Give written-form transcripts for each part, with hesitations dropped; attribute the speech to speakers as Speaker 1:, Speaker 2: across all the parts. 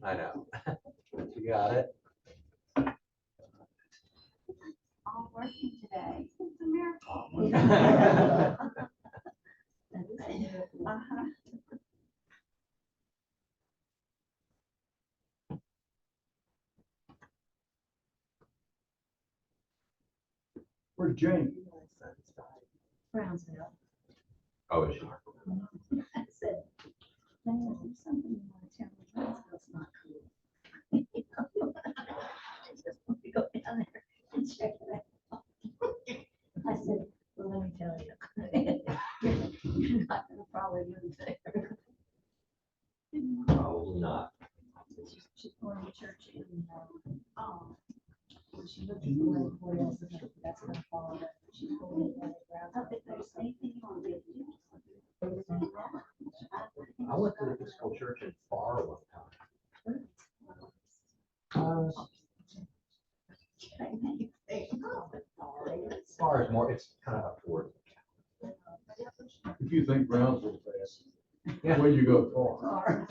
Speaker 1: I know. You got it.
Speaker 2: All working today. It's a miracle. Uh-huh.
Speaker 3: Where's Jane?
Speaker 2: Brownsville.
Speaker 1: Oh, is she?
Speaker 2: I said, "Diane, there's something you want to tell me. Brownsville's not cool." I just want to go down there and check it out. I said, well, let me tell you. You're not gonna probably move there.
Speaker 1: Probably not.
Speaker 2: She's going to church in, when she looks at what else is, that's gonna follow that. She's going to if there's anything you want to do.
Speaker 1: I went to the Episcopal church in Far one time. Far is more, it's kind of up towards.
Speaker 3: If you think Brownsville's bad,
Speaker 1: Yeah.
Speaker 3: when you go far.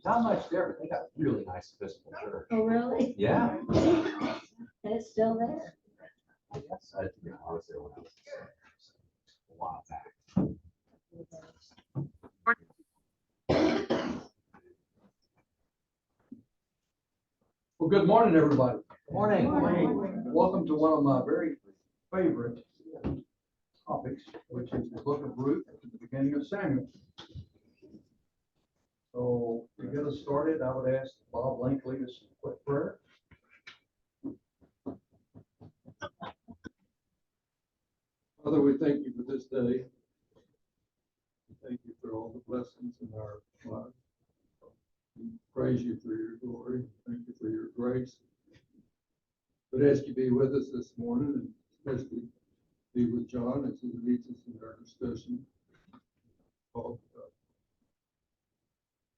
Speaker 1: Not much there, but they got really nice Episcopal church.
Speaker 2: Oh, really?
Speaker 1: Yeah.
Speaker 2: And it's still there?
Speaker 1: Yes, I was there when I was a while back.
Speaker 3: Well, good morning, everybody.
Speaker 1: Good morning.
Speaker 3: Welcome to one of my very favorite topics, which is the book of Ruth at the beginning of Samuel. So to get us started, I would ask Bob Link to lead us in a quick prayer.
Speaker 4: Father, we thank you for this day. We thank you for all the blessings in our lives. We praise you for your glory. Thank you for your grace. But ask you be with us this morning, and especially be with John as he leads us in our discussion of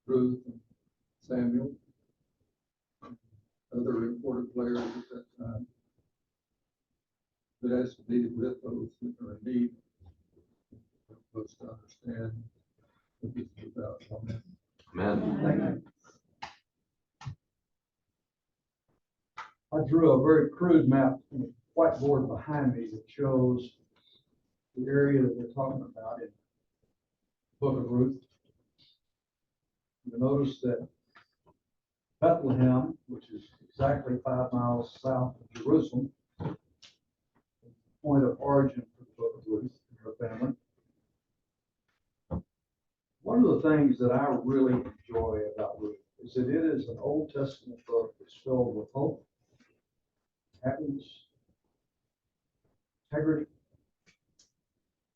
Speaker 4: Ruth and Samuel, and other important players at that time. But as to be with those that are in need, help us to understand what this is about. Amen.
Speaker 1: Amen.
Speaker 3: Thank you. I drew a very crude map on the whiteboard behind me that shows the area that we're talking about in the book of Ruth. You'll notice that Bethlehem, which is exactly 5 miles south of Jerusalem, is the point of origin for the book of Ruth and her family. One of the things that I really enjoy about Ruth is that it is an Old Testament book that's filled with hope, happiness, integrity,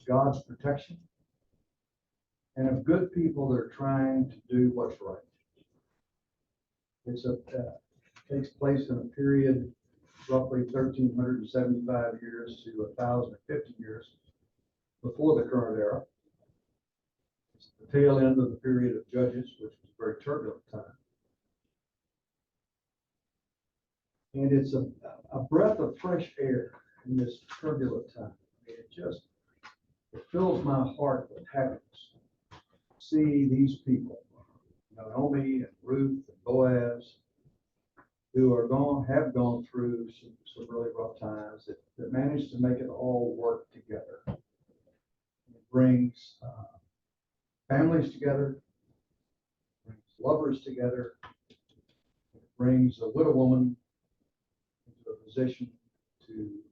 Speaker 3: God's protection, and of good people that are trying to do what's right. Takes place in a period roughly 1,375 years to 1,050 years before the current era. It's the tail end of the period of Judges, which was a very turbulent time. And it's a breath of fresh air in this turbulent time. I mean, it fills my heart with happiness to see these people, Naomi and Ruth and Boaz, who have gone through some really rough times that managed to make it all work together. It brings families together, brings lovers together, it brings a widow woman into a position to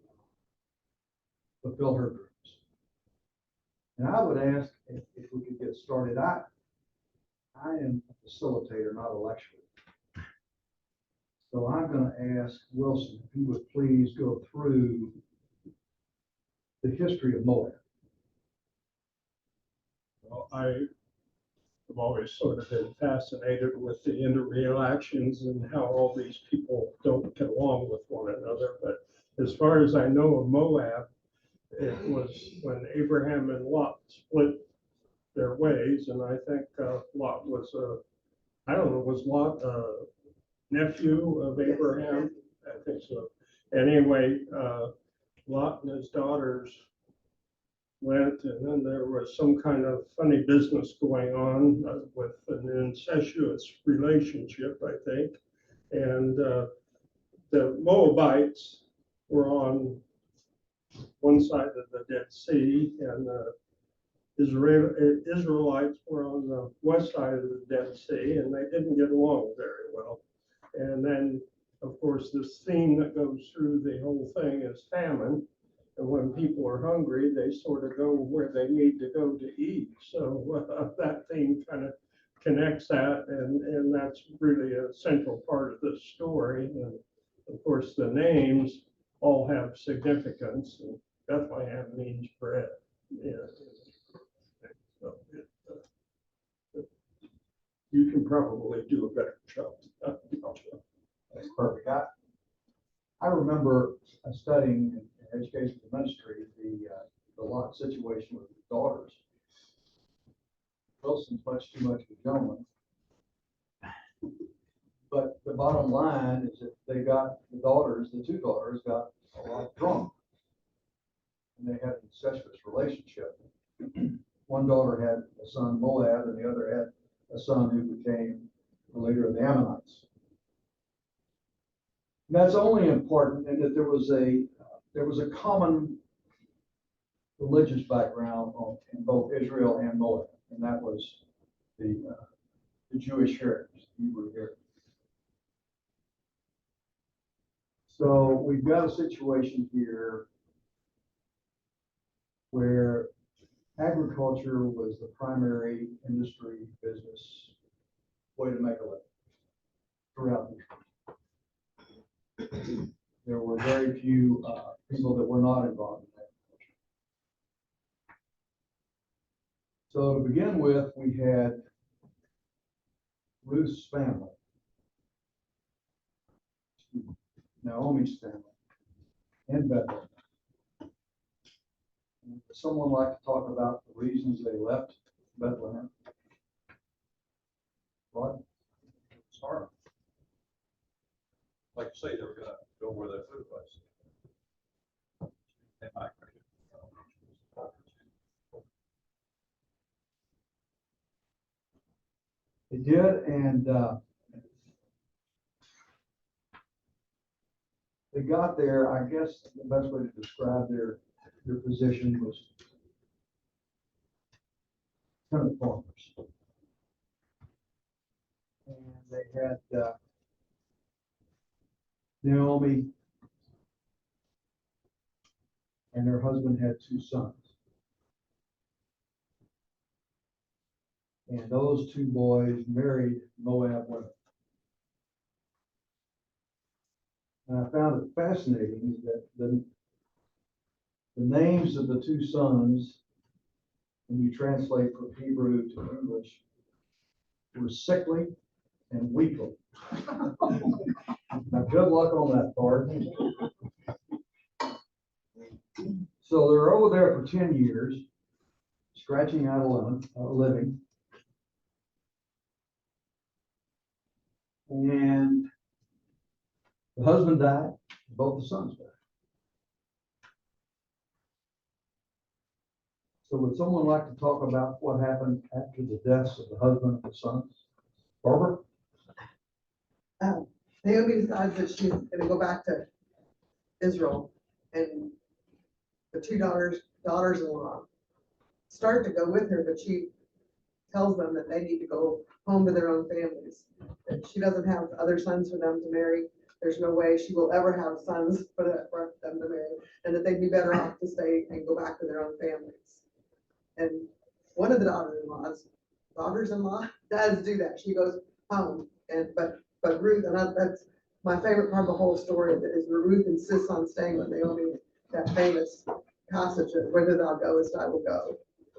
Speaker 3: fulfill her dreams. And I would ask if we could get started. I am a facilitator, not a lecturer. So I'm going to ask Wilson if he would please go through the history of Moab.
Speaker 4: Well, I have always sort of been fascinated with the interreactions and how all these people don't get along with one another. But as far as I know of Moab, it was when Abraham and Lot split their ways, and I think Lot was was Lot a nephew of Abraham? I think so. Anyway, Lot and his daughters went, and then there was some kind of funny business going on with an incestuous relationship, I think. And the Moabites were on one side of the Dead Sea, and the Israelites were on the west side of the Dead Sea, and they didn't get along very well. And then, of course, this theme that goes through the whole thing is famine. And when people are hungry, they sort of go where they need to go to eat. So that theme kind of connects that, and that's really a central part of the story. And of course, the names all have significance. And Bethlehem means bread. Yeah. So you can probably do a better job.
Speaker 3: That's perfect. I remember studying in education ministry, the lot situation with his daughters. Wilson's much too much of a gentleman. But the bottom line is that they got the two daughters got a lot drunk. And they had an incestuous relationship. One daughter had a son, Moab, and the other had a son who became the leader of the Ammonites. And that's only important in that there was a common religious background in both Israel and Moab, and that was the Jewish heritage, the Hebrew heritage. So we've got a situation here where agriculture was the primary industry business way to make a living throughout the country. There were very few people that were not involved in agriculture. So to begin with, we had Ruth's family, Naomi's family, and Bethlehem. Would someone like to talk about the reasons they left Bethlehem? Rod?
Speaker 5: Start. Like you say, they were gonna go where their food was. They migrated.
Speaker 3: They did, and they got there. I guess the best way to describe their position was tenant farmers. And they had Naomi and her husband had 2 sons. And those 2 boys married Moab women. And I found it fascinating that the names of the 2 sons, when you translate from Hebrew to English, were Sickly and Weakly. Now, good luck on that part. So they're over there for 10 years, scratching out a living. And the husband died, both the sons died. So would someone like to talk about what happened after the deaths of the husband and the sons? Barbara?
Speaker 6: Naomi decides that she's going to go back to Israel, and the 2 daughters-in-law start to go with her, but she tells them that they need to go home to their own families. That she doesn't have other sons for them to marry. There's no way she will ever have sons for them to marry, and that they'd be better off to stay and go back to their own families. And one of the daughters-in-law does do that. She goes home, but Ruth, and that's my favorite part of the whole story, is where Ruth insists on staying with Naomi. That famous passage of "Whither thou goest, I will go.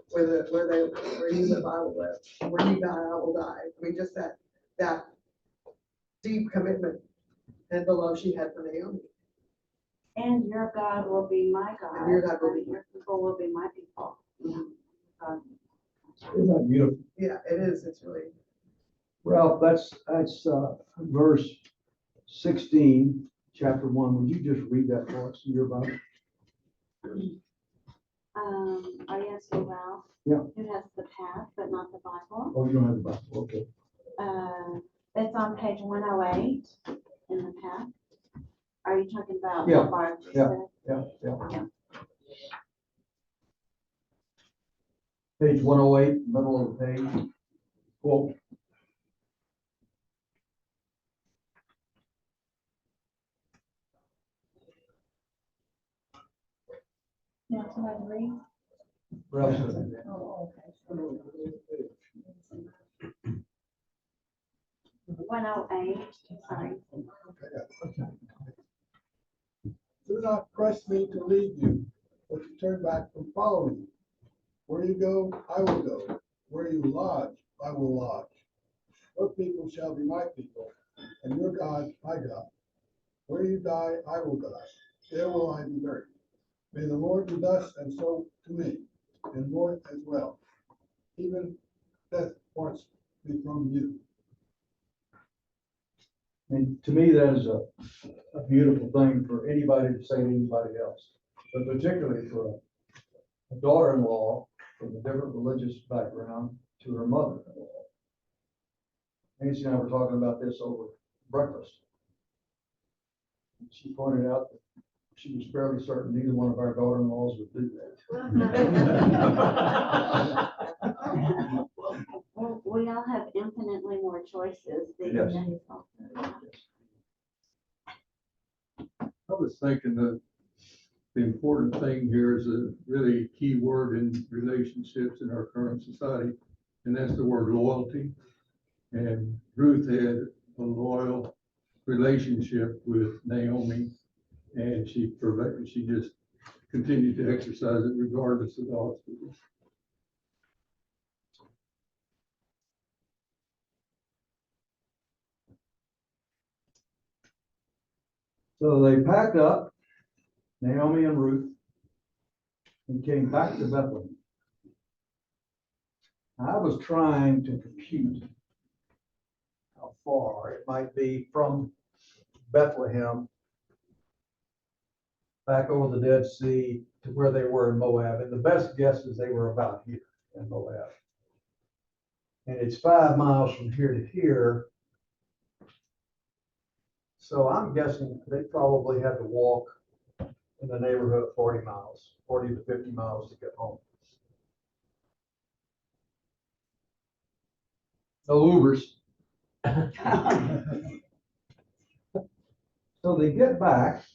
Speaker 6: Where you live, I will live. Where you die, I will die." I mean, just that deep commitment and the love she had for Naomi.
Speaker 2: And your God will be my God.
Speaker 6: And your God will be
Speaker 2: and your people will be my people.
Speaker 3: Isn't that beautiful?
Speaker 6: Yeah, it is. It's really.
Speaker 3: Ralph, that's verse 16, chapter 1. Would you just read that for us in your Bible?
Speaker 7: Are you asking Ralph?
Speaker 3: Yeah.
Speaker 7: Who has the path, but not the Bible?
Speaker 3: Oh, you don't have the Bible, okay.
Speaker 7: It's on page 108 in the path. Are you talking about?
Speaker 3: Yeah,
Speaker 7: what Barb just
Speaker 3: yeah.
Speaker 7: said?
Speaker 3: Yeah. Page 108, middle of the page. Quote.
Speaker 2: Now, somebody read?
Speaker 3: Ralph said that.
Speaker 2: Oh, okay.
Speaker 7: 108, sorry.
Speaker 8: Do not press me to lead you, or to turn back from following you. Where you go, I will go. Where you lodge, I will lodge. Your people shall be my people, and your God, my God. Where you die, I will die. There will I be buried. May the Lord do thus and so to me, and more as well. Even death parts me from you.
Speaker 3: And to me, that is a beautiful thing for anybody to say to anybody else, but particularly for a daughter-in-law from a different religious background to her mother-in-law. Nancy and I were talking about this over breakfast. She pointed out that she was fairly certain neither one of our daughter-in-laws would do that.
Speaker 7: Well, we all have infinitely more choices these
Speaker 3: Yes.
Speaker 7: days.
Speaker 5: I was thinking that the important thing here is a really key word in relationships in our current society, and that's the word loyalty. And Ruth had a loyal relationship with Naomi, and she just continued to exercise it regardless of the obstacles.
Speaker 3: So they packed up, Naomi and Ruth, and came back to Bethlehem. I was trying to compute how far it might be from Bethlehem back over the Dead Sea to where they were in Moab. And the best guess is they were about here in Moab. And it's 5 miles from here to here. So I'm guessing they probably had to walk in the neighborhood of 40 miles, 40 to 50 miles to get home. No Ubers. So they get back.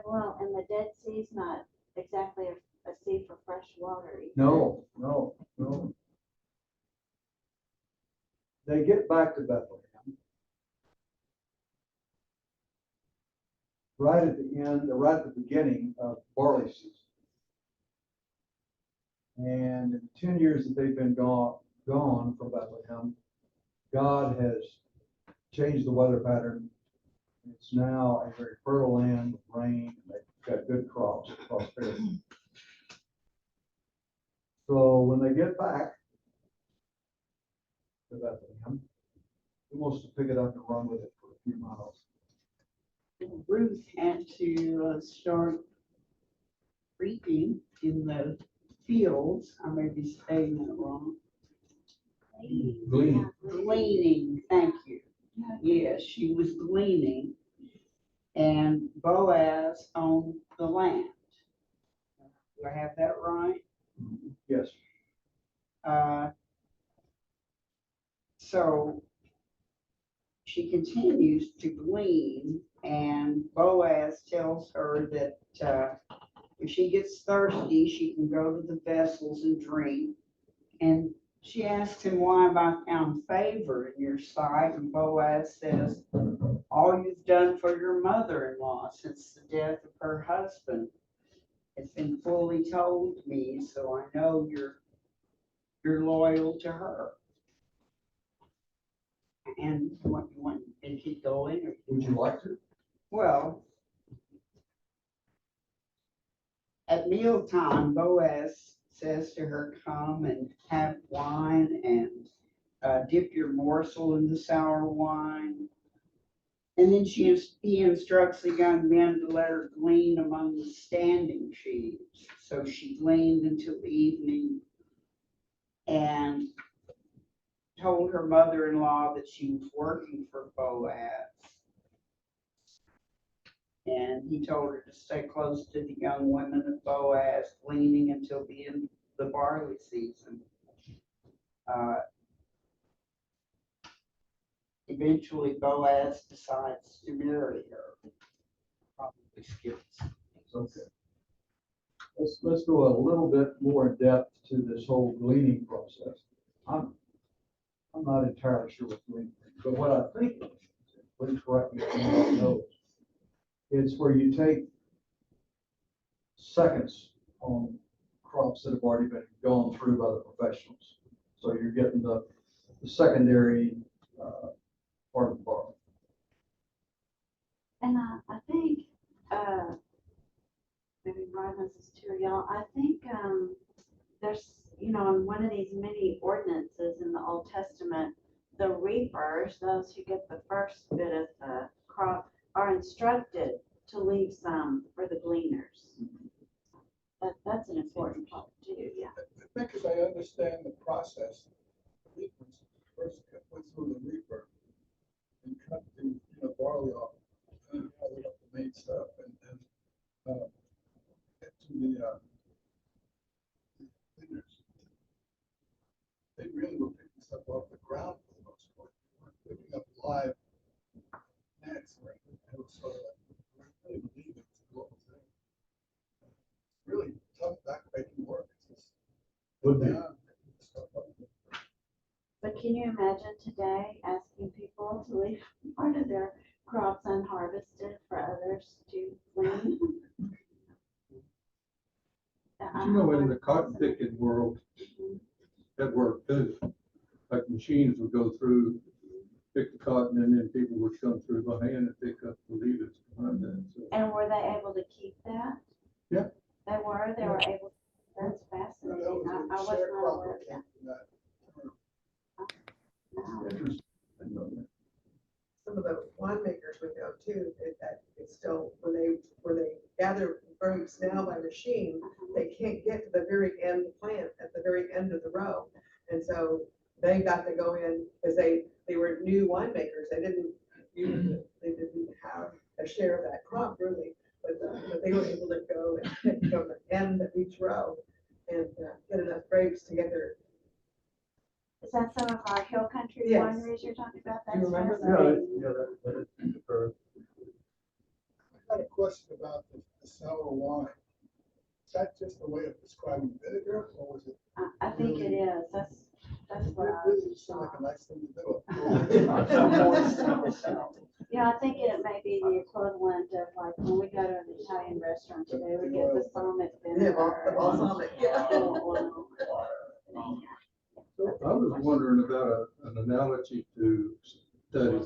Speaker 7: Well, and the Dead Sea's not exactly a sea for fresh water either.
Speaker 3: No. They get back to Bethlehem. Right at the end, right at the beginning of barley season. And in the 10 years that they've been gone from Bethlehem, God has changed the weather pattern. It's now a very fertile land with rain, and they've got good crops, prosperity. So when they get back to Bethlehem, he wants to pick it up and run with it for a few miles.
Speaker 9: Ruth had to start reaping in the fields. I may be saying that wrong.
Speaker 3: Gleaning.
Speaker 9: Gleaning, thank you. Yes, she was gleaning, and Boaz owned the land. Do I have that right?
Speaker 3: Yes.
Speaker 9: So she continues to glean, and Boaz tells her that if she gets thirsty, she can go to the vessels and drink. And she asks him, why have I found favor in your sight? And Boaz says, all you've done for your mother-in-law since the death of her husband has been fully told me, so I know you're loyal to her. And what you want to keep going? Or
Speaker 3: Would you like to?
Speaker 9: well, at mealtime, Boaz says to her, come and have wine and dip your morsel in the sour wine. And then he instructs the young men to let her glean among the standing sheaves. So she gleaned until the evening and told her mother-in-law that she was working for Boaz. And he told her to stay close to the young women of Boaz, gleaning until the end of the barley season. Eventually Boaz decides to marry her. Probably skips.
Speaker 3: Okay. Let's go a little bit more in depth to this whole gleaning process. I'm not entirely sure what gleaning is, but what I think, it is, please correct me if anyone knows, it's where you take seconds on crops that have already been gone through by the professionals. So you're getting the secondary part of the barley.
Speaker 7: And I think, maybe Brian, this is to y'all, I think, there's, in one of these many ordinances in the Old Testament, the reapers, those who get the first bit of the crop, are instructed to leave some for the gleaners. That's an important part too, yeah.
Speaker 8: I think as I understand the process, the reapers first went through the reaper and cut the, barley off and gathered up the main stuff and get to the cleaners. They really were picking stuff off the ground for the most part. They weren't picking up live nets or anything. It was sort of like, I really believe it's what was there. Really tough backbreaking work. It's just
Speaker 3: Would be.
Speaker 8: picking stuff up.
Speaker 7: But can you imagine today asking people to leave part of their crops unharvested for others to glean?
Speaker 5: In the cotton picking world, that worked too. Like machines would go through, pick the cotton, and then people would come through by hand and pick up the leaves behind that. So,
Speaker 7: And were they able to keep that?
Speaker 5: Yeah.
Speaker 7: They were able, that's fascinating. I was not aware of that. Wow.
Speaker 3: Interesting.
Speaker 6: Some of the winemakers we know too, that it's still, when they gather grapes now by machine, they can't get to the very end plant, at the very end of the row. And so they got to go in, because they were new winemakers, they didn't have a share of that crop really, but they were able to go and pick from the end of each row and get enough grapes to get their.
Speaker 7: Is that some of our hill country
Speaker 6: Yes.
Speaker 7: wineries you're talking about?
Speaker 6: Do you
Speaker 7: That's
Speaker 6: remember that?
Speaker 7: fascinating.
Speaker 3: That is.
Speaker 8: I had a question about the sour wine. Is that just a way of describing vinegar, or was it?
Speaker 7: I think it is. That's
Speaker 8: It
Speaker 7: what I
Speaker 8: really
Speaker 7: was.
Speaker 8: seemed like a nice thing to do.
Speaker 7: Yeah, I think it may be the equivalent of like when we go to an Italian restaurant today, we get balsamic
Speaker 6: Yeah,
Speaker 7: vinegar.
Speaker 6: the balsamic, yeah.
Speaker 7: Oil.
Speaker 5: I was wondering about an analogy to study.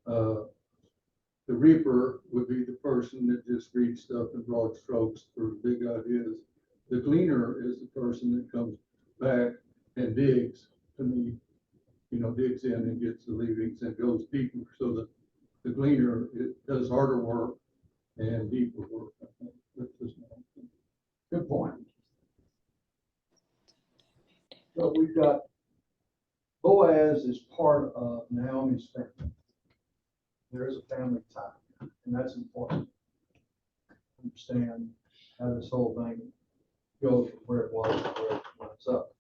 Speaker 5: The reaper would be the person that just reads stuff in broad strokes for big ideas. The gleaner is the person that comes back and digs, digs in and gets the leavings and goes deeper. So that the gleaner does harder work and deeper work. I think that's just my opinion.
Speaker 3: Good point. So we've got Boaz is part of Naomi's family. There is a family tie, and that's important. Understand how this whole thing goes from where it was to where it winds up.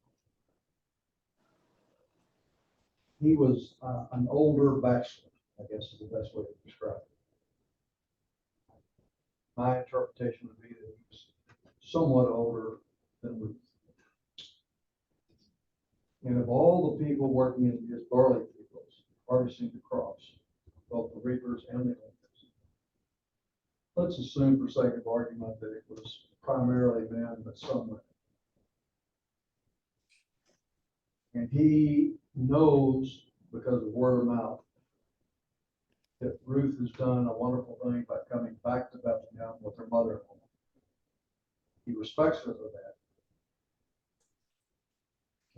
Speaker 3: He was an older bachelor, I guess is the best way to describe it. My interpretation would be that he was somewhat older than Ruth. And of all the people working in his barley fields, harvesting the crops, both the reapers and the gleaners, let's assume for sake of argument that it was primarily men, but some women. And he knows, because of word of mouth, that Ruth has done a wonderful thing by coming back to Bethlehem with her mother-in-law. He respects her for that.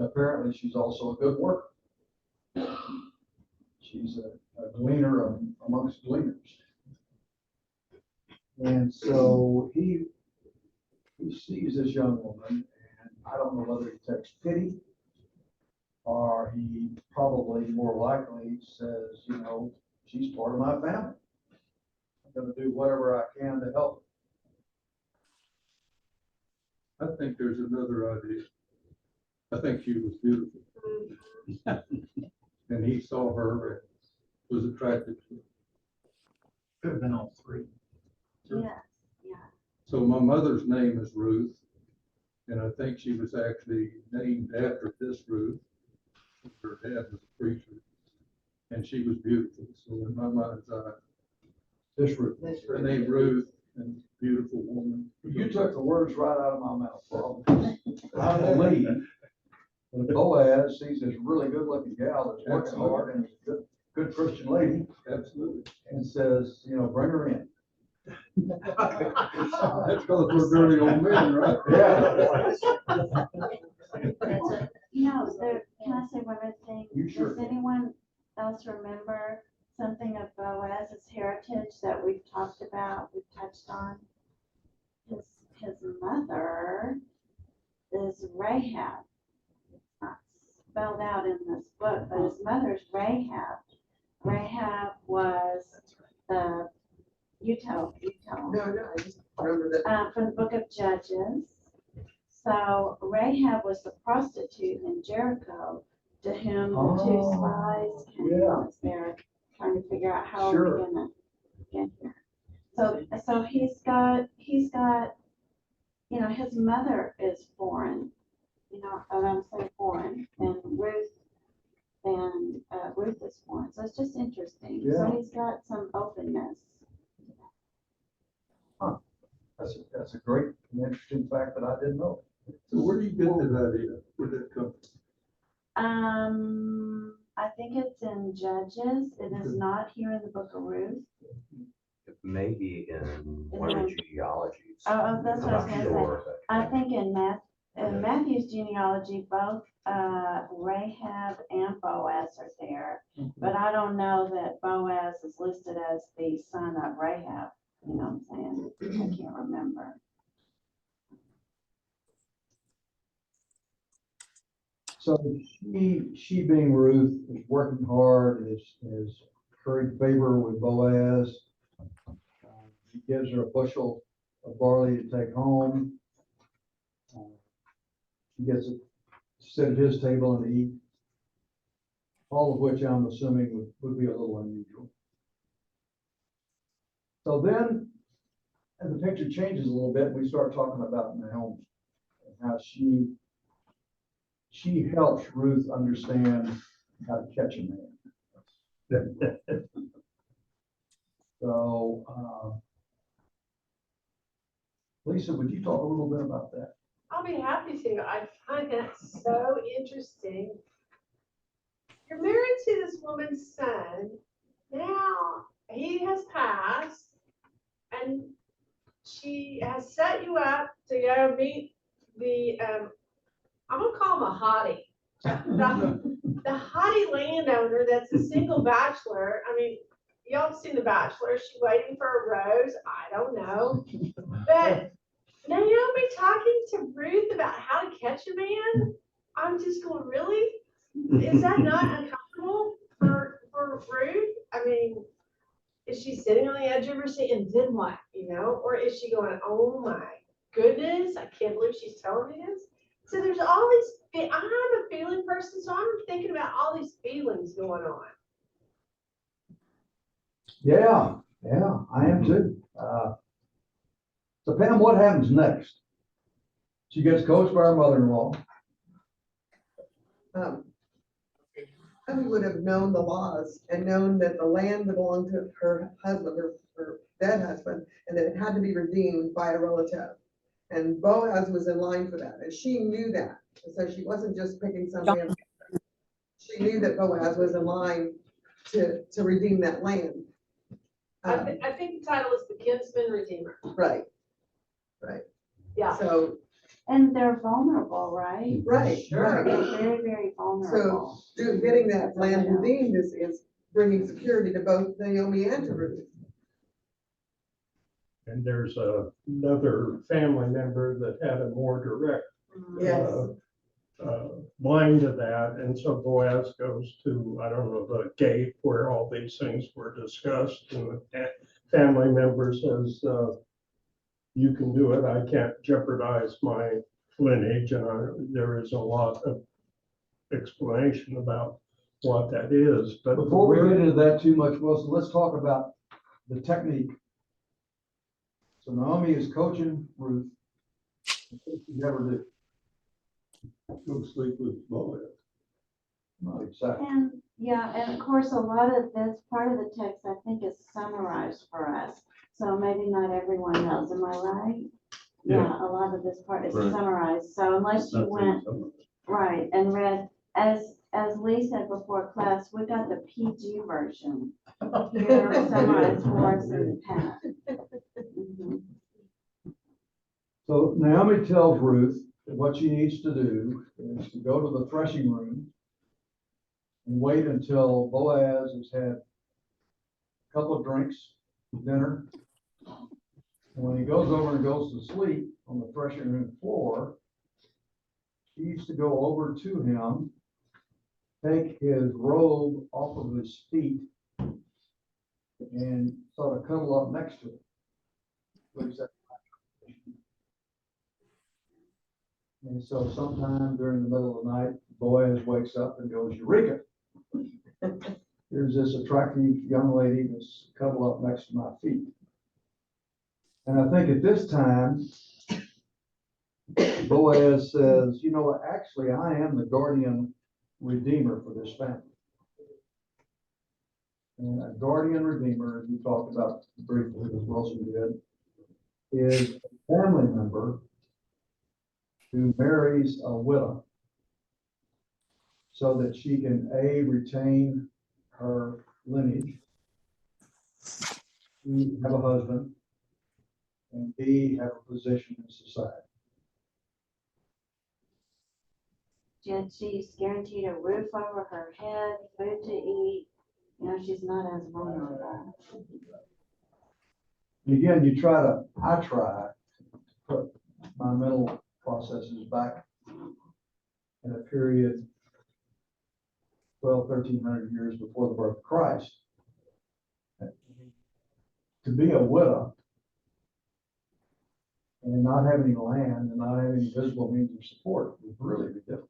Speaker 3: Apparently, she's also a good worker. She's a gleaner amongst gleaners. And so he sees this young woman, and I don't know whether he takes pity or he probably more likely says, you know, she's part of my family. I'm gonna do whatever I can to help
Speaker 5: I think there's another idea. I think she was beautiful. And he saw her and was attracted to her.
Speaker 1: Could have been all three.
Speaker 7: Yes, yeah.
Speaker 5: So my mother's name is Ruth, and I think she was actually named after this Ruth. Her dad was a preacher, and she was beautiful. So in my mind's eye,
Speaker 3: this route.
Speaker 5: her name Ruth, and beautiful woman.
Speaker 3: You took the words right out of my mouth, Paul. I believe that Boaz sees this really good looking gal that's working hard and is a good Christian lady
Speaker 5: Absolutely.
Speaker 3: and says, you know, bring her in.
Speaker 5: That's because we're dirty old men, right?
Speaker 3: Yeah.
Speaker 7: You know, there, can I say one other thing?
Speaker 3: You sure
Speaker 7: Does
Speaker 3: can.
Speaker 7: anyone else remember something of Boaz's heritage that we've talked about, we've touched on? His mother is Rahab. It's not spelled out in this book, but his mother's Rahab. Rahab was the, you tell.
Speaker 6: No, I just remember that.
Speaker 7: From the book of Judges. So Rahab was the prostitute in Jericho to whom the two
Speaker 3: Oh,
Speaker 7: spies
Speaker 3: yeah.
Speaker 7: was there trying to figure out how
Speaker 3: Sure.
Speaker 7: we're gonna get here. So he's got, you know, his mother is foreign, you know, and I'm saying foreign, and Ruth is foreign. So it's just interesting.
Speaker 3: Yeah.
Speaker 7: So he's got some openness.
Speaker 3: That's a great and interesting fact that I didn't know.
Speaker 5: So where do you get that idea? Where did it come
Speaker 7: I think it's in Judges. It is not here in the book of Ruth.
Speaker 1: It may be in one of the genealogies.
Speaker 7: Oh, that's what I was
Speaker 1: I'm
Speaker 7: gonna
Speaker 1: not
Speaker 7: say.
Speaker 1: sure, but-
Speaker 7: I think in Matthew's genealogy, both Rahab and Boaz are there. But I don't know that Boaz is listed as the son of Rahab. You know what I'm saying? I can't remember.
Speaker 3: So she being Ruth is working hard, is curried favor with Boaz. He gives her a bushel of barley to take home. She gets to sit at his table and eat. All of which I'm assuming would be a little unusual. So then, as the picture changes a little bit, we start talking about Naomi and how she helps Ruth understand how to catch a man. So, Lisa, would you talk a little bit about that?
Speaker 10: I'll be happy to. I find that so interesting. You're married to this woman's son. Now he has passed and she has set you up to go meet the, I'm gonna call him a hottie. The hottie landowner that's a single bachelor. I mean, y'all have seen The Bachelor. Is she waiting for a rose? I don't know. But Naomi talking to Ruth about how to catch a man, I'm just going, really? Is that not uncomfortable for Ruth? I mean, is she sitting on the edge of her seat and then what, you know? Or is she going, oh my goodness, I can't believe she's telling me this? So there's all these, I'm a feeling person, so I'm thinking about all these feelings going on.
Speaker 3: Yeah, I am too. So Pam, what happens next? She gets coached by her mother-in-law.
Speaker 6: Abby would have known the laws and known that the land belonged to her husband, her dead husband, and that it had to be redeemed by a relative. And Boaz was in line for that, and she knew that. And so she wasn't just picking somebody up. She knew that Boaz was in line to redeem that land.
Speaker 10: I think the title is The Kinsman Redeemer.
Speaker 6: Right.
Speaker 10: Yeah.
Speaker 6: So,
Speaker 7: And they're vulnerable, right?
Speaker 6: right.
Speaker 10: Sure.
Speaker 6: right.
Speaker 7: They're very, very vulnerable.
Speaker 6: Getting that land redeemed is bringing security to both Naomi and to Ruth.
Speaker 4: And there's another family member that had a more direct
Speaker 6: Yes.
Speaker 4: line to that, and so Boaz goes to, I don't know, the gate where all these things were discussed, and the family member says, you can do it, I can't jeopardize my lineage, and there is a lot of explanation about what that is, but.
Speaker 3: Before we get into that too much, Wilson, let's talk about the technique. So Naomi is coaching Ruth. What she never do.
Speaker 5: Go sleep with Boaz.
Speaker 3: Not exactly.
Speaker 7: And, yeah, and of course, a lot of this, part of the text, I think, is summarized for us. So maybe not everyone knows, am I right? Yeah, a lot of this part is
Speaker 5: Right.
Speaker 7: summarized, so unless you went, right, and read, as Lee said before class, we got the PG version. Here, summarized for us in the past. Mhm.
Speaker 3: So Naomi tells Ruth that what she needs to do is to go to the threshing room and wait until Boaz has had a couple of drinks, dinner. And when he goes over and goes to sleep on the threshing room floor, she needs to go over to him, take his robe off of his feet, and sort of cuddle up next to him. What is that? And so sometime during the middle of the night, Boaz wakes up and goes, Eureka! There's this attractive young lady that's cuddled up next to my feet. And I think at this time, Boaz says, you know what, actually, I am the guardian redeemer for this family. And a guardian redeemer, as we talked about briefly, as Wilson did, is a family member who marries a widow so that she can A, retain her lineage, B, have a husband, and B, have a position in society.
Speaker 7: She's guaranteed a roof over her head, food to eat, you know, she's not as vulnerable.
Speaker 3: And again, I try to put my mental processes back in a period 1,300 years before the birth of Christ. To be a widow and not have any land and not have any visible means of support would really be difficult.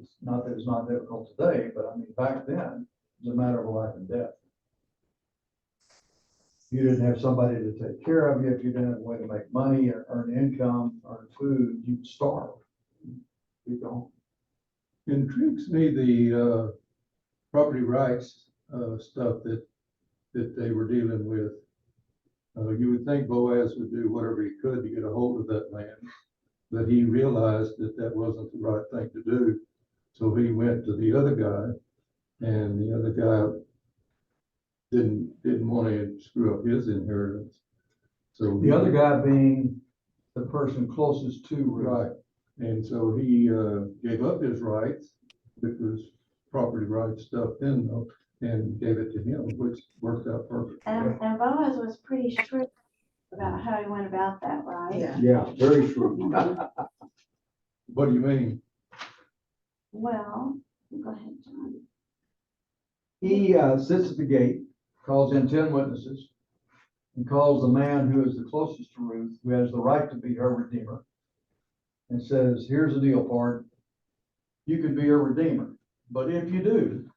Speaker 3: It's not that it's not difficult today, but I mean, back then, it was a matter of life and death. You didn't have somebody to take care of you, if you didn't have a way to make money or earn income, earn food, you'd starve. You don't.
Speaker 5: Intrigues me the property rights stuff that they were dealing with. You would think Boaz would do whatever he could to get a hold of that land, but he realized that that wasn't the right thing to do. So he went to the other guy, and the other guy didn't want to screw up his inheritance. So
Speaker 3: The other guy being the person closest to Ruth.
Speaker 5: right, and so he gave up his rights, which was property rights stuff then, though, and gave it to him, which worked out perfect.
Speaker 7: And Boaz was pretty shrewd about how he went about that, right?
Speaker 6: Yeah.
Speaker 3: Yeah, very shrewd.
Speaker 5: What do you mean?
Speaker 7: Well, go ahead, John.
Speaker 3: He sits at the gate, calls in 10 witnesses, and calls the man who is the closest to Ruth, who has the right to be her redeemer, and says, here's the deal, pard. You can be her redeemer, but if you do,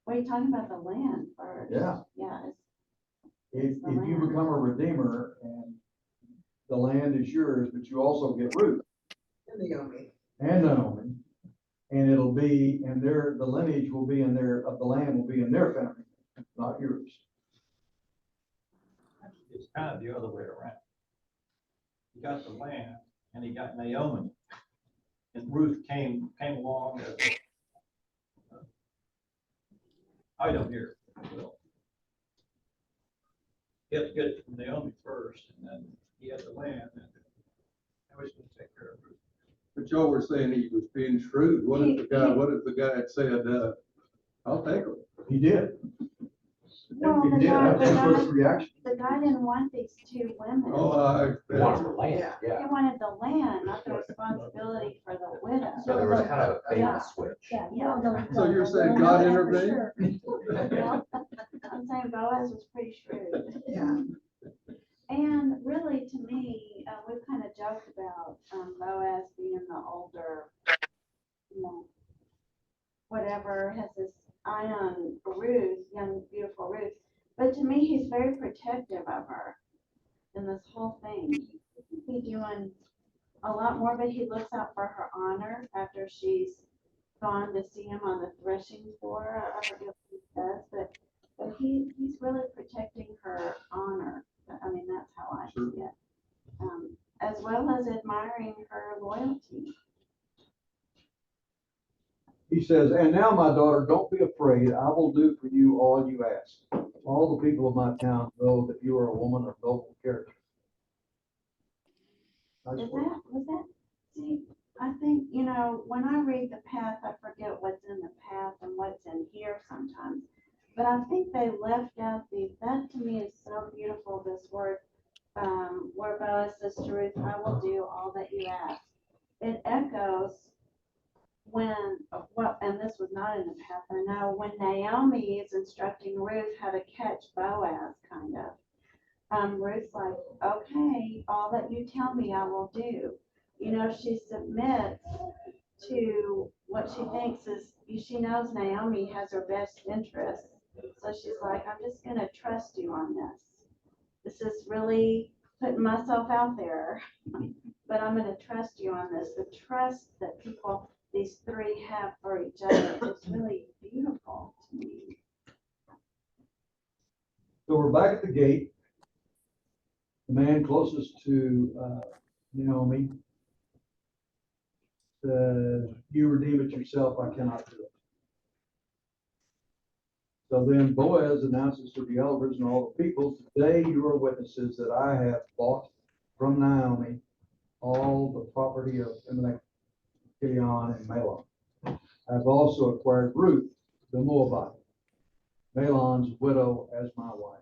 Speaker 7: What are you talking about, the land first?
Speaker 3: Yeah.
Speaker 7: Yeah,
Speaker 3: if
Speaker 7: the
Speaker 3: you
Speaker 7: land.
Speaker 3: become a redeemer and the land is yours, but you also get Ruth
Speaker 6: And Naomi.
Speaker 3: and Naomi, and it'll be, and the lineage will be in their, of the land will be in their family, not yours.
Speaker 11: It's kind of the other way around. He got the land and he got Naomi. And Ruth came along as item here. Well, he had to get it from Naomi first, and then he had the land, and now he's gonna take care of Ruth.
Speaker 5: But y'all were saying he was being shrewd. What if the guy had said, I'll take them.
Speaker 3: He did.
Speaker 7: Well,
Speaker 3: He
Speaker 7: the
Speaker 3: did.
Speaker 7: guy,
Speaker 3: That's his first reaction.
Speaker 7: the guy didn't want these two women.
Speaker 5: Oh, I
Speaker 1: Wanted
Speaker 5: expect.
Speaker 1: the land,
Speaker 6: Yeah.
Speaker 7: He
Speaker 1: yeah.
Speaker 7: wanted the land, not the responsibility for the widow.
Speaker 1: So there was kind of a bait
Speaker 2: Yeah.
Speaker 1: and switch.
Speaker 2: Yeah, yeah.
Speaker 5: So you're saying God intervened?
Speaker 7: Well, I'm saying Boaz was pretty shrewd.
Speaker 6: Yeah,
Speaker 7: And really, to me, we've kind of joked about Boaz being the older, you know, whatever, has this eye on Ruth, young, beautiful Ruth. But to me, he's very protective of her in this whole thing. He's doing a lot more, but he looks out for her honor after she's gone to see him on the threshing floor. I forget what he says, but he's really protecting her honor. I mean, that's how I
Speaker 5: Sure.
Speaker 7: see it. As well as admiring her loyalty.
Speaker 3: He says, and now, my daughter, don't be afraid. I will do for you all you ask. All the people of my town know that you are a woman of noble character. Nice
Speaker 7: Was
Speaker 3: word.
Speaker 7: that, see, I think, you know, when I read the path, I forget what's in the path and what's in here sometimes. But I think they left out that to me is so beautiful, this word, where Boaz says to Ruth, I will do all that you ask. It echoes when, and this was not in the path, I know, when Naomi is instructing Ruth how to catch Boaz, kind of. Ruth's like, okay, all that you tell me I will do. You know, she submits to what she thinks is, she knows Naomi has her best interest. So she's like, I'm just gonna trust you on this. This is really putting myself out there, but I'm gonna trust you on this. The trust that these three have for each other is really beautiful to me.
Speaker 3: So we're back at the gate. The man closest to Naomi says, you redeem it yourself, I cannot do it. So then Boaz announces to the elders and all the people, today you are witnesses that I have bought from Naomi all the property of Elimelech, Kilion, and Mahlon. I have also acquired Ruth, the Moabite, Mahlon's widow, as my wife.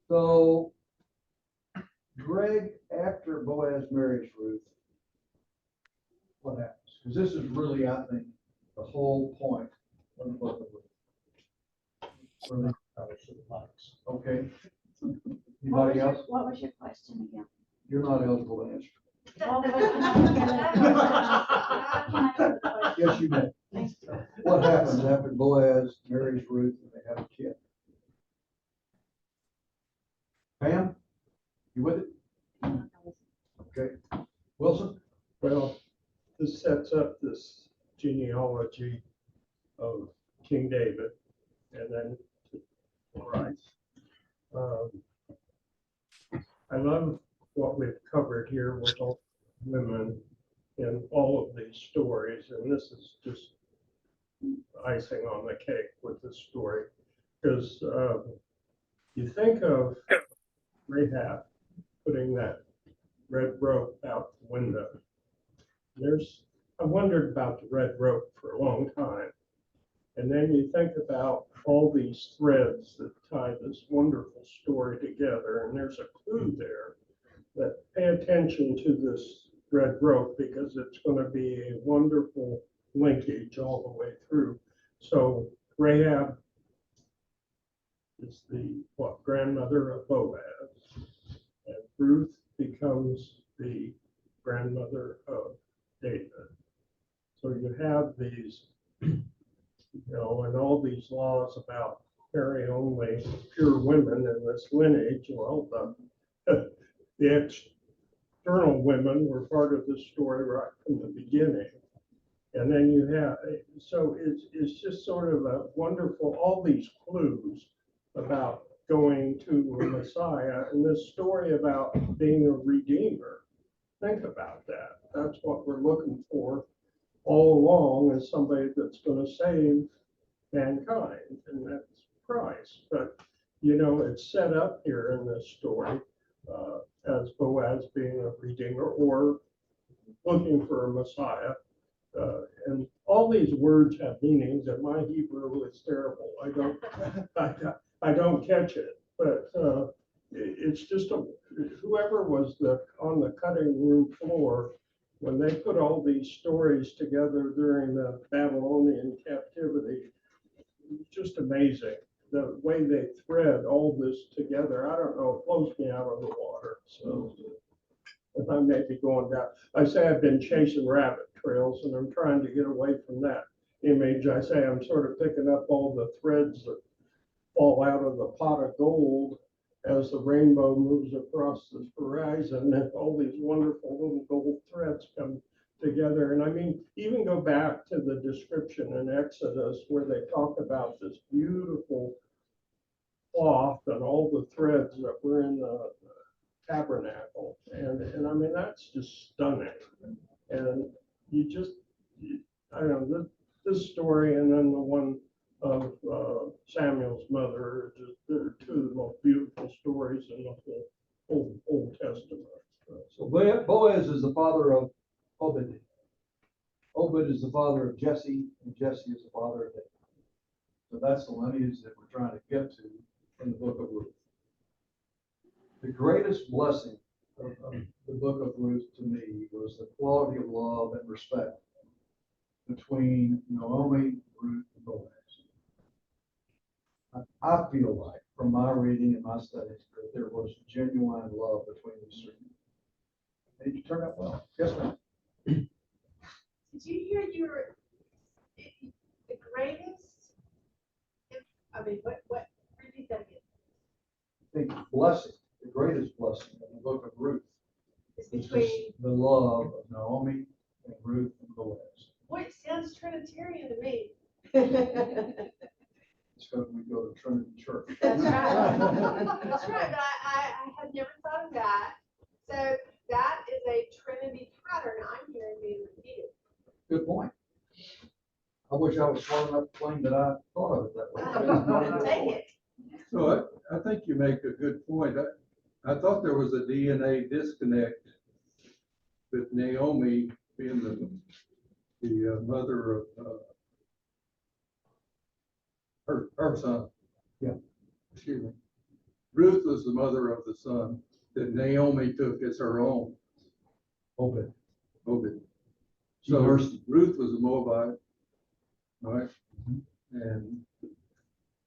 Speaker 3: So, Greg, after Boaz marries Ruth, what happens? Because this is really, I think, the whole point of the book of Ruth. Really, okay. Anybody else?
Speaker 7: What was your question again?
Speaker 3: You're not eligible to answer.
Speaker 7: Well, but can I answer the question?
Speaker 3: Yes, you may.
Speaker 7: Thank you.
Speaker 3: What happens after Boaz marries Ruth and they have a kid? Pam, you with it? Okay. Wilson?
Speaker 4: Well, this sets up this genealogy of King David and then Christ. I love what we've covered here with all women in all of these stories, and this is just icing on the cake with this story, because you think of Rahab putting that red rope out the window. I wondered about the red rope for a long time. And then you think about all these threads that tie this wonderful story together, and there's a clue there that pay attention to this red rope because it's going to be a wonderful linkage all the way through. So Rahab is the grandmother of Boaz, and Ruth becomes the grandmother of David. So you have these, and all these laws about marry only pure women in this lineage. Well, the external women were part of the story right from the beginning. And then you have, so it's just sort of a wonderful, all these clues about going to a Messiah and this story about being a redeemer. Think about that. That's what we're looking for all along, as somebody that's going to save mankind, and that's Christ. But it's set up here in this story as Boaz being a redeemer or looking for a Messiah. And all these words have meanings, and my Hebrew is terrible. I don't catch it, but it's just whoever was on the cutting room floor when they put all these stories together during the Babylonian captivity. It's just amazing the way they thread all this together. I don't know, it blows me out of the water. So if I may be going down, I say I've been chasing rabbit trails and I'm trying to get away from that image. I say I'm sort of picking up all the threads that fall out of the pot of gold as the rainbow moves across the horizon, and all these wonderful little gold threads come together. And I mean, even go back to the description in Exodus where they talk about this beautiful cloth and all the threads that were in the tabernacle. And I mean, that's just stunning. And I don't know, this story and then the one of Samuel's mother, they're two of the most beautiful stories in the whole Old Testament.
Speaker 3: So Boaz is the father of Obed. Obed is the father of Jesse, and Jesse is the father of David. So that's the lineage that we're trying to get to in the book of Ruth. The greatest blessing of the book of Ruth to me was the quality of love and respect between Naomi, Ruth, and Boaz. I feel like, from my reading and my studies, that there was genuine love between these three. And it turned out well. Yes, ma'am.
Speaker 10: Did you hear the greatest? I mean, what, repeat that again.
Speaker 3: I think blessing, the greatest blessing in the book of Ruth
Speaker 10: It's
Speaker 3: is
Speaker 10: between,
Speaker 3: just the love of Naomi and Ruth and Boaz.
Speaker 10: boy, it sounds Trinitarian to me.
Speaker 3: It's because we go to Trinity Church.
Speaker 10: That's right. That's right, but I had never thought of that. So that is a Trinity pattern I'm hearing being repeated.
Speaker 3: Good point. I wish I was smart enough to claim that I thought of it that way.
Speaker 10: Take it.
Speaker 5: So I think you make a good point. I thought there was a DNA disconnect with Naomi being the mother of her son.
Speaker 3: Yeah.
Speaker 5: Excuse me. Ruth was the mother of the son that Naomi took as her own.
Speaker 3: Obed.
Speaker 5: So
Speaker 3: nursed him.
Speaker 5: Ruth was a Moabite, right?
Speaker 3: Mm-hmm.
Speaker 5: And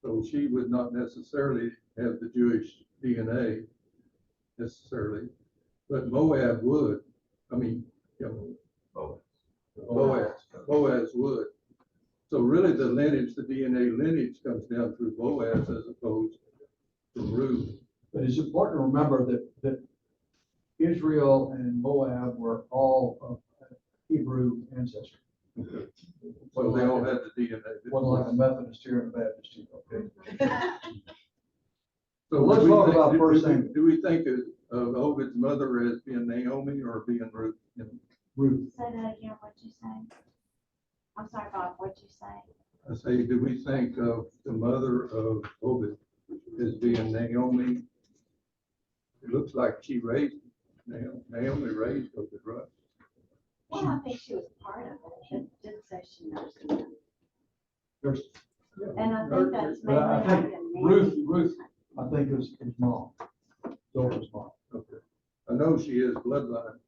Speaker 5: so she would not necessarily have the Jewish DNA necessarily, but Moab would. I mean, Boaz would. So really the lineage, the DNA lineage comes down through Boaz as opposed to Ruth.
Speaker 3: But it's important to remember that Israel and Moab were all of Hebrew ancestry.
Speaker 5: So they all had the DNA.
Speaker 3: Wasn't like a Methodist here and a Baptist here, okay?
Speaker 5: So
Speaker 3: let's
Speaker 5: do we
Speaker 3: talk
Speaker 5: think-
Speaker 3: about
Speaker 5: do-
Speaker 3: First
Speaker 5: do we-
Speaker 3: Samuel.
Speaker 5: Do we think of Obed's mother as being Naomi or being Ruth?
Speaker 3: Ruth.
Speaker 7: Say that again, what'd you say? I'm sorry, Bob, what'd you say?
Speaker 5: I say, do we think of the mother of Obed as being Naomi? It looks like she raised Naomi raised Obed, right?
Speaker 7: Well, I think she was part of it. It did say she nursed him.
Speaker 3: There's,
Speaker 7: And I think that's
Speaker 3: but I
Speaker 7: mainly
Speaker 3: think
Speaker 7: like a name.
Speaker 3: Ruth, I think is mom. Zora's mom.
Speaker 5: Okay. I know she is bloodline.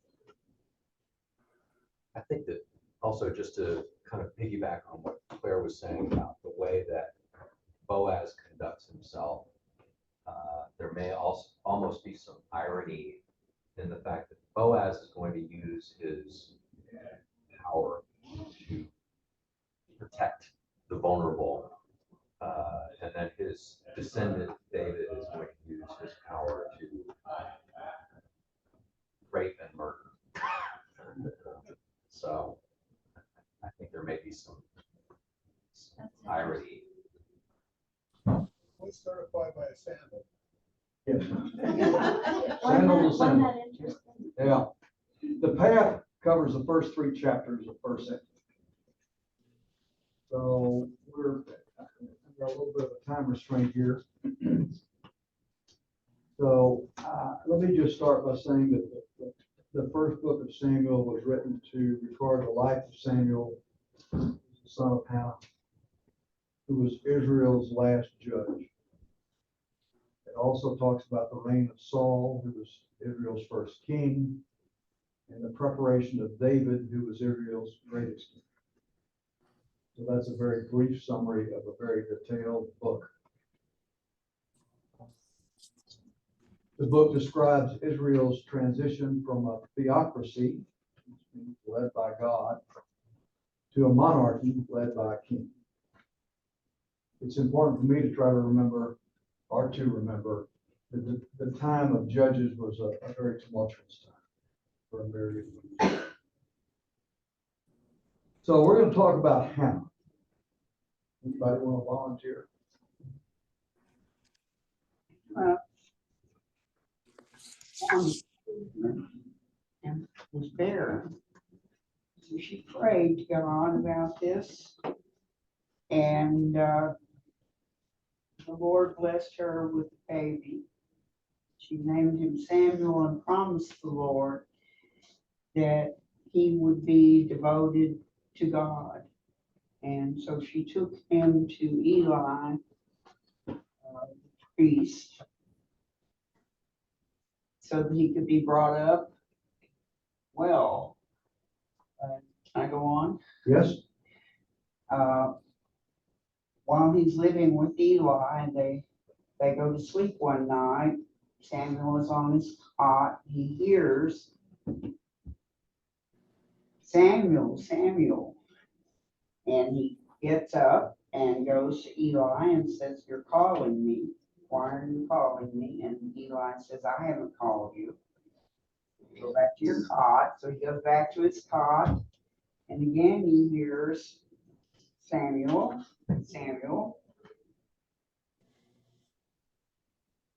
Speaker 1: I think that also just to kind of piggyback on what Claire was saying about the way that Boaz conducts himself, there may also almost be some irony in the fact that Boaz is going to use his power to protect the vulnerable, and then his descendant David is going to use his power to rape and murder. So I think there may be some irony.
Speaker 8: Was certified by a sandal.
Speaker 3: Yes.
Speaker 2: Wasn't
Speaker 3: Sandal to sandal.
Speaker 2: that interesting?
Speaker 3: Yeah. The path covers the first 3 chapters of First Samuel. So we're under a little bit of a time restraint here. So Let me just start by saying that the first book of Samuel was written to record the life of Samuel, the son of Hannah, who was Israel's last judge. It also talks about the reign of Saul, who was Israel's first king, and the preparation of David, who was Israel's greatest king. So that's a very brief summary of a very detailed book. The book describes Israel's transition from a theocracy, led by God, to a monarchy led by a king. It's important for me to try to remember, or to remember, that the time of Judges was a very tumultuous time for a myriad of reasons. So we're going to talk about Hannah. Anybody want to volunteer?
Speaker 9: And was barren. So she prayed to God about this. And the Lord blessed her with a baby. She named him Samuel and promised the Lord that he would be devoted to God. And so she took him to Eli, the priest, so that he could be brought up well. Can I go on?
Speaker 3: Yes.
Speaker 9: While he's living with Eli, they go to sleep one night. Samuel is on his cot. He hears, Samuel, Samuel. And he gets up and goes to Eli and says, "You're calling me. Why are you calling me?" And Eli says, "I haven't called you. Go back to your cot." So he goes back to his cot. And again, he hears, "Samuel, Samuel."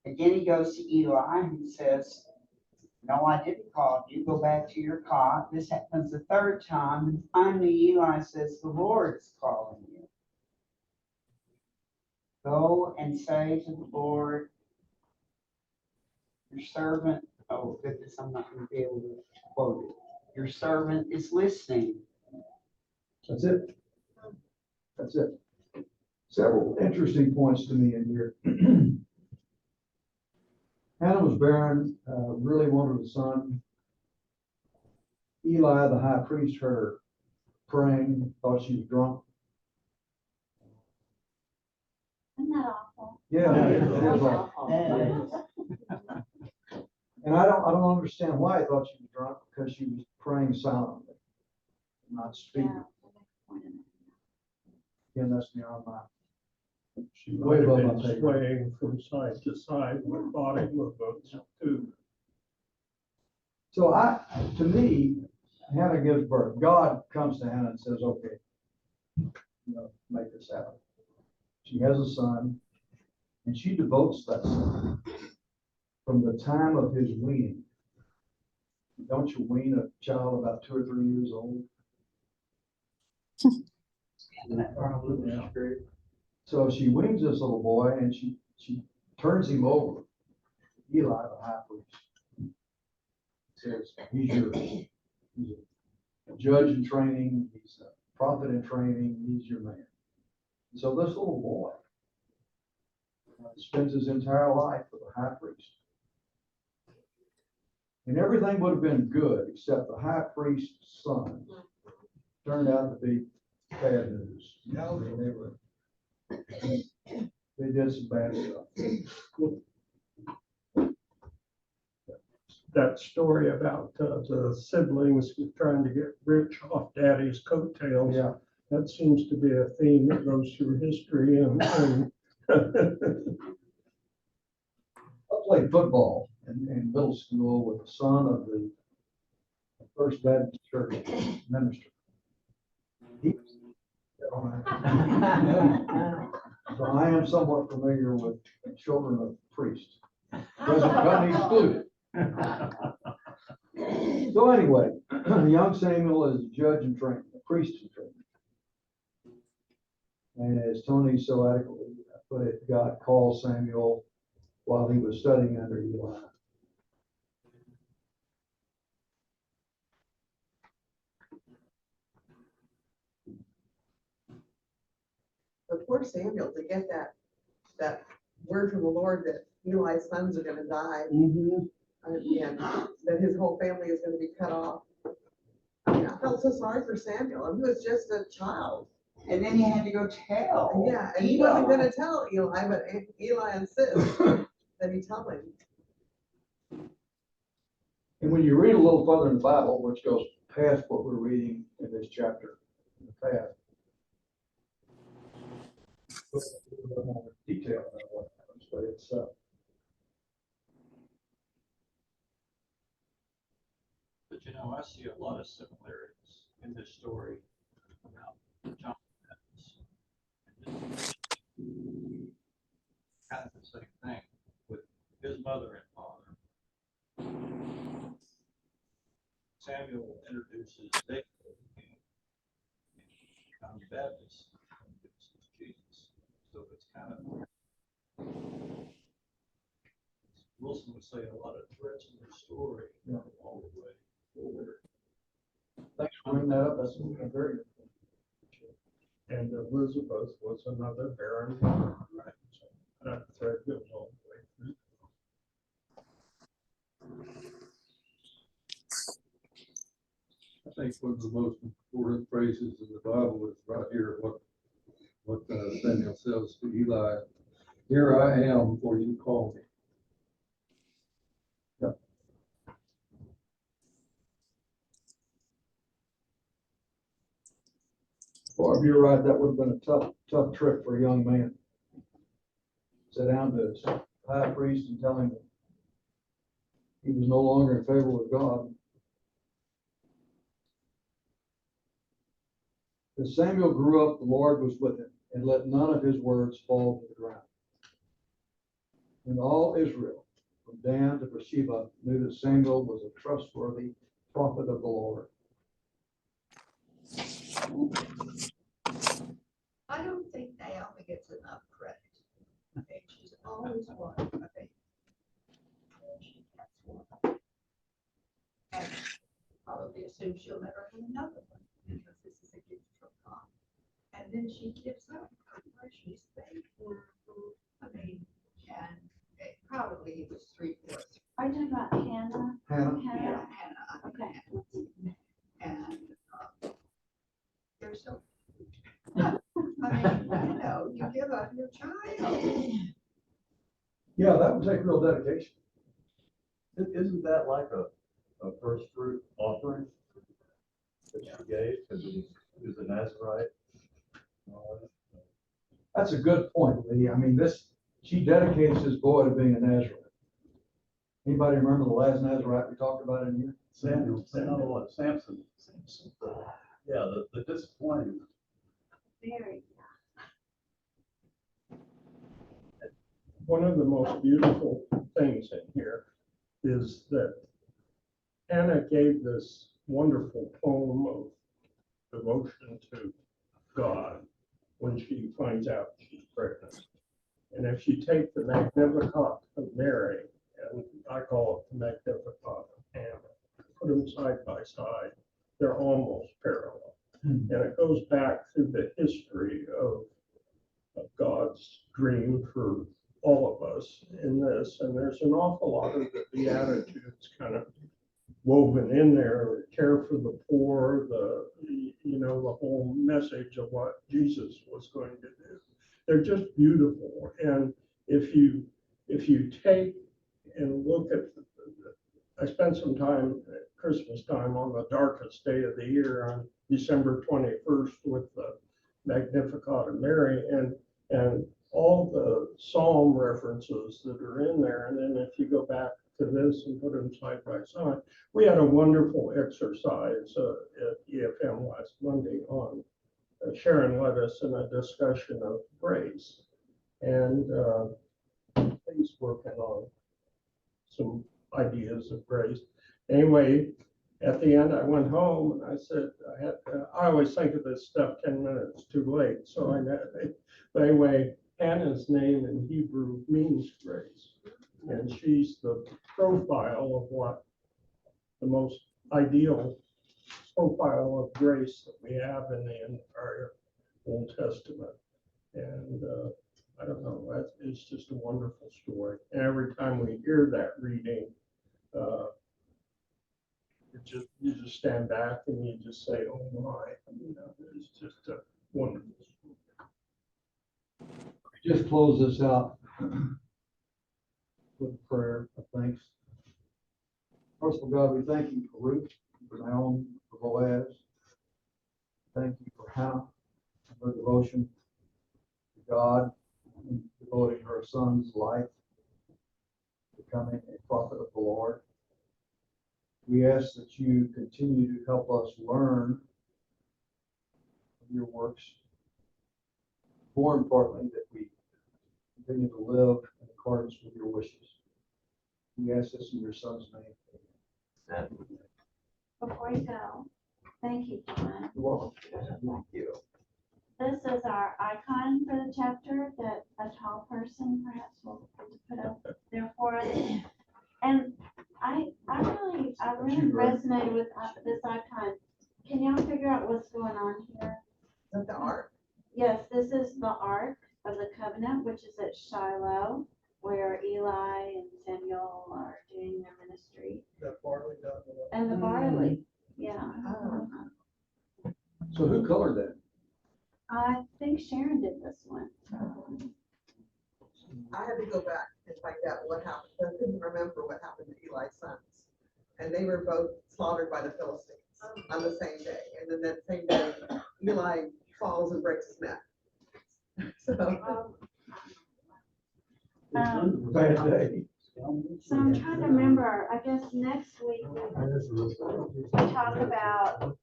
Speaker 9: Again, he goes to Eli and says, "No, I didn't call you. Go back to your cot." This happens the third time. And finally, Eli says, "The Lord is calling you. Go and say to the Lord, your servant," oh goodness, I'm not going to be able to quote it. "Your servant is listening."
Speaker 3: That's it. That's it. Several interesting points to me in here. Hannah was barren, really wanted a son. Eli, the high priest, heard her praying, thought she was drunk.
Speaker 2: Isn't that awful?
Speaker 3: Yeah, it is awful. And I don't understand why I thought she was drunk, because she was praying silently, not speaking.
Speaker 2: Yeah, that's a point in it.
Speaker 3: Again, that's beyond my.
Speaker 4: She
Speaker 3: Way
Speaker 4: might have
Speaker 3: above
Speaker 4: been
Speaker 3: my pay grade.
Speaker 4: swaying from side to side with body movements too.
Speaker 3: So to me, Hannah gives birth. God comes to Hannah and says, "Okay, make this happen." She has a son, and she devotes that son from the time of his weaning. Don't you wean a child about 2 or 3 years old? So she weans this little boy, and she turns him over. Eli, the high priest, says, "He's yours. He's a judge in training. He's a prophet in training. He's your man." And so this little boy spends his entire life with the high priest. And everything would have been good except the high priest's sons turned out to be bad news. They did some bad stuff.
Speaker 4: That story about the siblings trying to get rich off daddy's coattails.
Speaker 3: Yeah.
Speaker 4: That seems to be a theme that goes through history and
Speaker 3: I played football in middle school with the son of the First Baptist Church minister. So I am somewhat familiar with children of priests, present company excluded. So anyway, young Samuel is judge in training, a priest in training. And as Tony so adequately put it, God called Samuel while he was studying under Eli.
Speaker 6: But poor Samuel, to get that word from the Lord that Eli's sons are gonna die, and that his whole family is gonna be cut off. I mean, I felt so sorry for Samuel, and he was just a child.
Speaker 9: And then he had to go tell.
Speaker 6: Yeah, and he wasn't
Speaker 9: Eli.
Speaker 6: gonna tell Eli, but Eli insists that he tell him.
Speaker 3: And when you read a little further in the Bible, which goes past what we're reading in this chapter, in the past, it's a little bit more detail on what happens, but it's,
Speaker 11: But you know, I see a lot of similarities in this story about John Evans. Kind of the same thing with his mother and father. Samuel introduces David as king. John the Baptist introduces Jesus. So it's kind of, Wilson would say, a lot of threads in the story all the way forward.
Speaker 3: thanks for bringing that up, that's a very good point.
Speaker 4: And Elizabeth was another barren woman. Right. So that thread goes all the way through.
Speaker 5: I think one of the most important phrases in the Bible is right here, what Samuel says to Eli, "Here I am, for you call me."
Speaker 3: Barb, you're right, that would have been a tough trick for a young man. Sit down to his high priest and tell him that he was no longer in favor with God. As Samuel grew up, the Lord was with him and let none of his words fall to the ground. And all Israel, from Dan to Beersheba, knew that Samuel was a trustworthy prophet of the Lord.
Speaker 2: I don't think Naomi gets enough credit. I think she's always wanted a baby. And she gets one. And probably assumes she'll never have another one because this is a gift from God. And then she gives up her precious baby. I mean, and probably he was 3/4.
Speaker 7: Are you talking about Hannah?
Speaker 3: Hannah?
Speaker 7: Hannah?
Speaker 2: Hannah.
Speaker 7: Okay.
Speaker 2: And they're so. I mean, you give up your child.
Speaker 3: Yeah, that would take real dedication.
Speaker 12: Isn't that like a first fruit offering that she gave, because he was a Nazarite?
Speaker 3: That's a good point, Lee. I mean, she dedicates this boy to being a Nazarite. Anybody remember the last Nazarite we talked about in here?
Speaker 12: Samuel, Samson. Yeah, the disappointing.
Speaker 7: Very.
Speaker 4: One of the most beautiful things in here is that Hannah gave this wonderful poem of devotion to God when she finds out she's pregnant. And if you take the Magnificat of Mary, and I call it the Magnificat of Hannah, put them side by side, they're almost parallel. And it goes back through the history of God's dream for all of us in this. And there's an awful lot of the Beatitudes kind of woven in there, care for the poor, the whole message of what Jesus was going to do. They're just beautiful. And if you take and look at, I spent some time at Christmas time on the darkest day of the year on December 21st with the Magnificat of Mary and all the Psalm references that are in there. And then if you go back to this and put them side by side, we had a wonderful exercise at EFM last Monday on Sharon led us in a discussion of grace. And he's working on some ideas of grace. Anyway, at the end, I went home and I said, I always think of this stuff 10 minutes too late. So but anyway, Hannah's name in Hebrew means grace. And she's the profile of what the most ideal profile of grace that we have in the entire Old Testament. And I don't know, it's just a wonderful story. And every time we hear that reading, you just stand back and you just say, oh my, it's just a wonderful story.
Speaker 3: Just close this out with a prayer of thanks. First of all, God, we thank you for Ruth, for Naomi, for Boaz. Thank you for Hannah, for her devotion to God, and devoting her son's life, becoming a prophet of the Lord. We ask that you continue to help us learn of your works. More importantly, that we continue to live in accordance with your wishes. We ask this in your son's name.
Speaker 7: Before you go, thank you, John.
Speaker 3: You're welcome.
Speaker 1: Thank you.
Speaker 7: This is our icon for the chapter that a tall person perhaps will put up there for us. And I really resonated with this icon. Can y'all figure out what's going on here?
Speaker 6: Is that the ark?
Speaker 7: Yes, this is the Ark of the Covenant, which is at Shiloh, where Eli and Samuel are doing their ministry.
Speaker 8: That barley down below.
Speaker 7: And the barley, yeah.
Speaker 6: Oh.
Speaker 3: So who colored that?
Speaker 7: I think Sharon did this one.
Speaker 6: I had to go back and find out what happened. I couldn't remember what happened to Eli's sons. And they were both slaughtered by the Philistines on the same day. And then that same day, Eli falls and breaks his neck. So,
Speaker 3: Bad day.
Speaker 7: So I'm trying to remember, I guess next week we talk about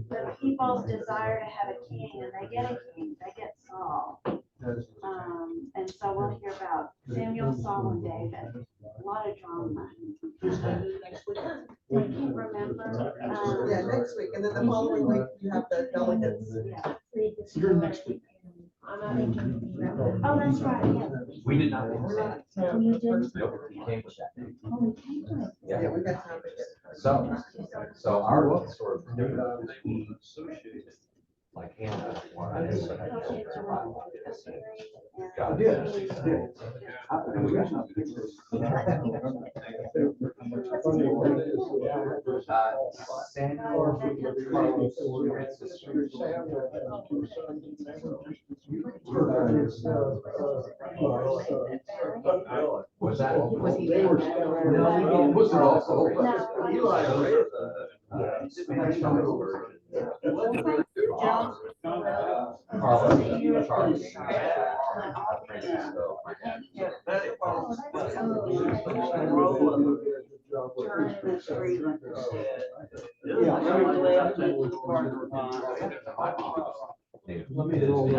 Speaker 7: the people's desire to have a king, and they get a king, they get Saul. And so we'll hear about Samuel, Saul, and David. A lot of drama. I can't remember.
Speaker 6: yeah, next week. And then the following week, you have the delegates.
Speaker 7: Yeah.
Speaker 12: You're next week.
Speaker 7: Oh, that's right, yeah.
Speaker 1: We did not think that.
Speaker 7: You did?
Speaker 1: Nope, he came with that.
Speaker 7: Oh, we came to it.
Speaker 6: Yeah,
Speaker 1: Yeah.
Speaker 6: we got time to get.
Speaker 1: So our sort of different, we associated, like Hannah, wanted to have children.
Speaker 3: I did. And we got nothing.
Speaker 1: Samuel, Carlos, Francis, was that?
Speaker 7: Was he
Speaker 3: They were
Speaker 7: there?
Speaker 3: still-
Speaker 1: No,
Speaker 3: he wasn't also.
Speaker 7: No.
Speaker 3: Eli
Speaker 1: Those
Speaker 3: raised
Speaker 1: are the, Spanish version.
Speaker 7: John.
Speaker 1: Carlos, Charles, Francisco.
Speaker 3: Yeah.
Speaker 1: Let me